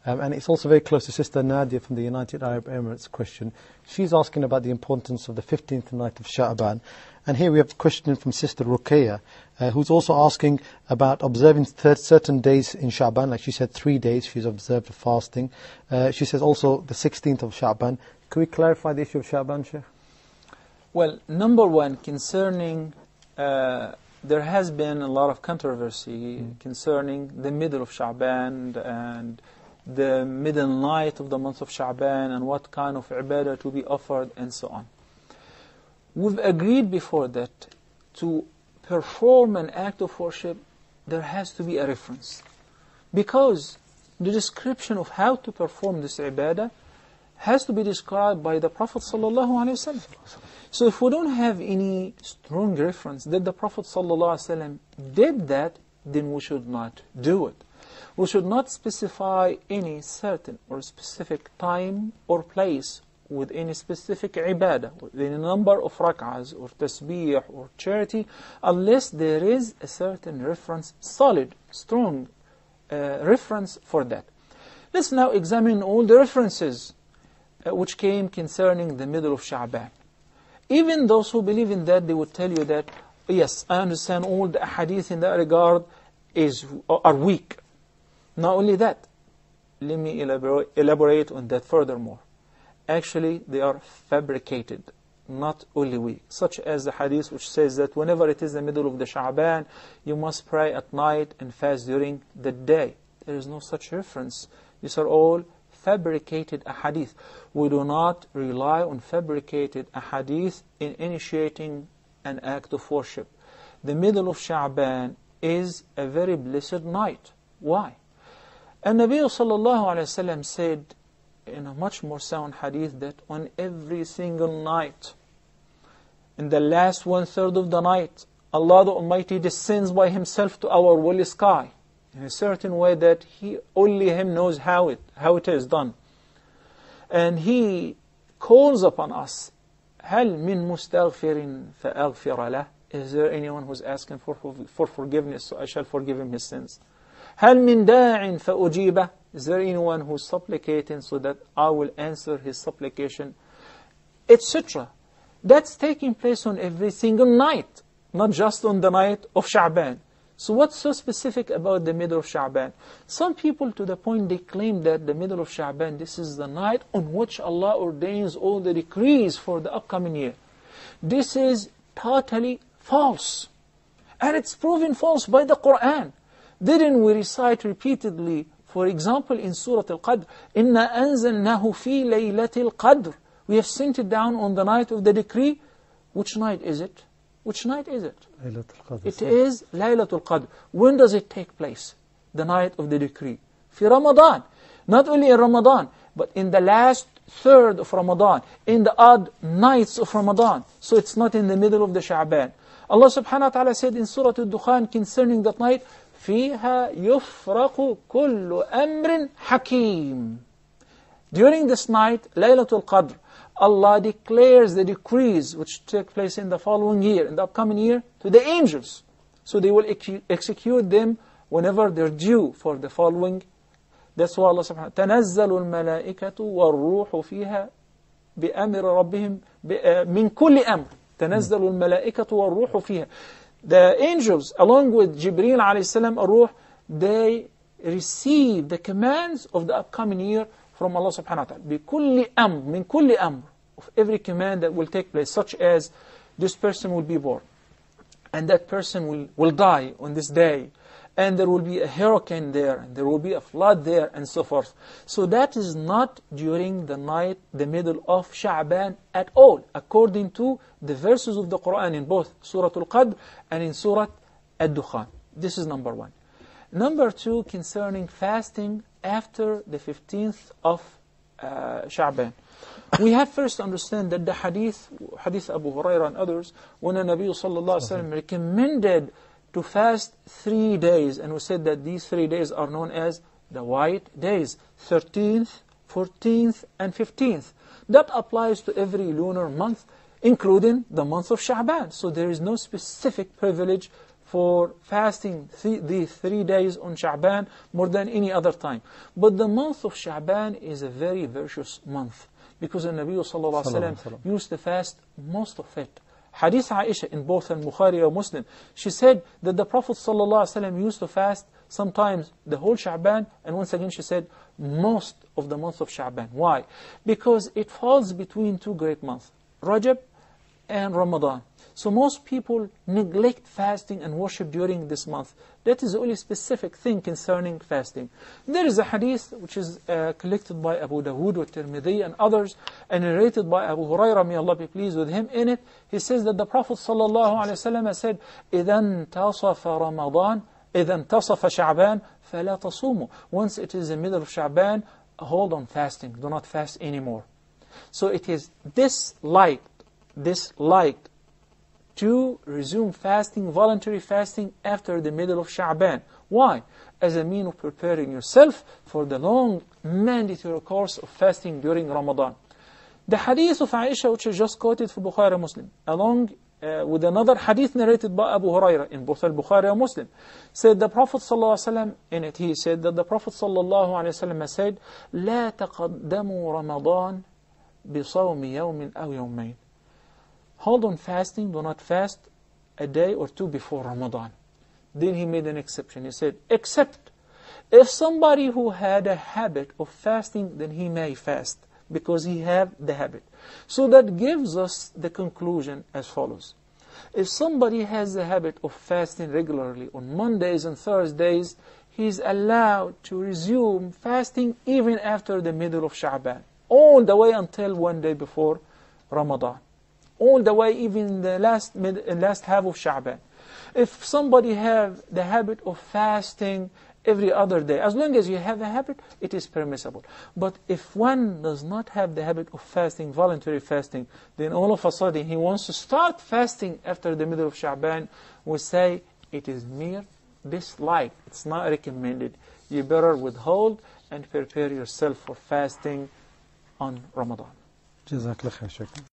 And it's also very close to Sister Nadia from the United Arab Emirates question. She's asking about the importance of the 15th night of Sha'ban. And here we have a question from Sister Ruqayya, who's also asking about observing certain days in Sha'ban. Like she said, 3 days she's observed fasting. She says also the 16th of Sha'ban. Could we clarify the issue of Sha'ban, Sheikh? Well, number one, concerning, there has been a lot of controversy concerning the middle of Sha'ban and the middle night of the month of Sha'ban and what kind of ibadah to be offered and so on. We've agreed before that to perform an act of worship, there has to be a reference. Because the description of how to perform this ibadah has to be described by the Prophet ﷺ. So if we don't have any strong reference that the Prophet ﷺ did that, then we should not do it. We should not specify any certain or specific time or place with any specific ibadah, with any number of rak'ahs or tasbih or charity, unless there is a certain reference, solid, strong reference for that. Let's now examine all the references which came concerning the middle of Sha'ban. Even those who believe in that, they would tell you that, yes, I understand all the hadith in that regard are weak. Not only that, let me elaborate on that furthermore. Actually, they are fabricated, not only weak. Such as the hadith which says that whenever it is the middle of the Sha'ban, you must pray at night and fast during the day. There is no such reference. These are all fabricated ahadith. We do not rely on fabricated ahadith in initiating an act of worship. The middle of Sha'ban is a very blessed night. Why? And Nabi sallallahu alayhi wa sallam said in a much more sound hadith that on every single night, in the last 1/3 of the night, Allah the Almighty descends by Himself to our holy sky in a certain way that only Him knows how it is done. And He calls upon us, هَلْ مِن مُسْتَغْفِرٍ فَأَغْفِرَ لَهُ. Is there anyone who's asking for forgiveness, so I shall forgive him his sins? هَلْ مِن دَاعٍ فَأُجِيبَهُ. Is there anyone who's supplicating so that I will answer his supplication? Etc. That's taking place on every single night, not just on the night of Sha'ban. So what's so specific about the middle of Sha'ban? Some people, to the point they claim that the middle of Sha'ban, this is the night on which Allah ordains all the decrees for the upcoming year. This is totally false. And it's proven false by the Qur'an. Didn't we recite repeatedly, for example, in Surah Al-Qadr, إِنَّا أَنزَلْنَاهُ فِي لَيْلَةِ الْقَدْرِ. We have sent it down on the night of the decree. Which night is it? Which night is it? It is Laylatul Qadr. When does it take place? The night of the decree. في Ramadan. Not only in Ramadan, but in the last 1/3 of Ramadan, in the odd nights of Ramadan. So it's not in the middle of the Sha'ban. Allah subhanahu wa ta'ala said in Surah Al-Dukhan concerning that night, فِيهَا يُفْرَقُ كُلُّ أَمْرٍ حَكِيمٍ. During this night, Laylatul Qadr, Allah declares the decrees which take place in the following year, in the upcoming year, to the angels. So they will execute them whenever they're due for the following. That's why Allah subhanahu wa ta'ala, تَنَزَّلُ الْمَلَائِكَةُ وَالرُّوحُ فِيهَا بِأَمْرِ رَبِّهِمْ مِنْ كُلِّ أَمْرٍ. تَنَزَّلُ الْمَلَائِكَةُ وَالرُّوحُ فِيهَا. The angels, along with Jibreel alayhi salam, ar-Ruh, they receive the commands of the upcoming year from Allah subhanahu wa ta'ala. بِكُلِّ أَمْرٍ مِنْ كُلِّ أَمْرٍ. Of every command that will take place, such as this person will be born, and that person will die on this day, and there will be a hurricane there, and there will be a flood there, and so forth. So that is not during the night, the middle of Sha'ban at all, according to the verses of the Qur'an in both Surah Al-Qadr and in Surah Al-Dukhan. This is number one. Number two, concerning fasting after the 15th of Sha'ban. We have first to understand that the hadith Abu Hurairah and others, when the Nabi sallallahu alaihi wasallam recommended to fast 3 days, and we said that these 3 days are known as the white days, 13th, 14th, and 15th. That applies to every lunar month, including the month of Sha'ban. So there is no specific privilege for fasting the 3 days on Sha'ban more than any other time. But the month of Sha'ban is a very virtuous month, because the Nabi sallallahu alaihi wasallam used to fast most of it. Hadith Aisha in both al-Bukhari or Muslim, she said that the Prophet sallallahu alaihi wasallam used to fast sometimes the whole Sha'ban, and once again she said most of the month of Sha'ban. Why? Because it falls between two great months, Rajab and Ramadan. So most people neglect fasting and worship during this month. That is the only specific thing concerning fasting. There is a hadith which is collected by Abu Dawood, Tirmidhi and others, and narrated by Abu Hurairah, may Allah be pleased with him. In it, he says that the Prophet ﷺ said, إِذَا انْتَصَفَ رَمَضَانَ إِذَا انْتَصَفَ شَعْبَانَ فَلَا تَصُومُوا. Once it is the middle of Sha'ban, hold on fasting. Do not fast anymore. So it is disliked to resume fasting, voluntary fasting, after the middle of Sha'ban. Why? As a means of preparing yourself for the long mandatory course of fasting during Ramadan. The hadith of Aisha, which is just quoted for Bukhari and Muslim, along with another hadith narrated by Abu Hurairah in both al-Bukhari and Muslim, said the Prophet ﷺ, in it he said that the Prophet ﷺ said, لا تقدموا رمضان بصوم يوم أو يومين. Hold on fasting, do not fast a day or two before Ramadan. Then he made an exception. He said, except if somebody who had a habit of fasting, then he may fast, because he have the habit. So that gives us the conclusion as follows. If somebody has the habit of fasting regularly on Mondays and Thursdays, he is allowed to resume fasting even after the middle of Sha'ban, all the way until one day before Ramadan, all the way even in the last half of Sha'ban. If somebody have the habit of fasting every other day, as long as you have a habit, it is permissible. But if one does not have the habit of fasting, voluntary fasting, then all of a sudden he wants to start fasting after the middle of Sha'ban, we say it is mere dislike. It's not recommended. You better withhold and prepare yourself for fasting on Ramadan. Jazakallah khair.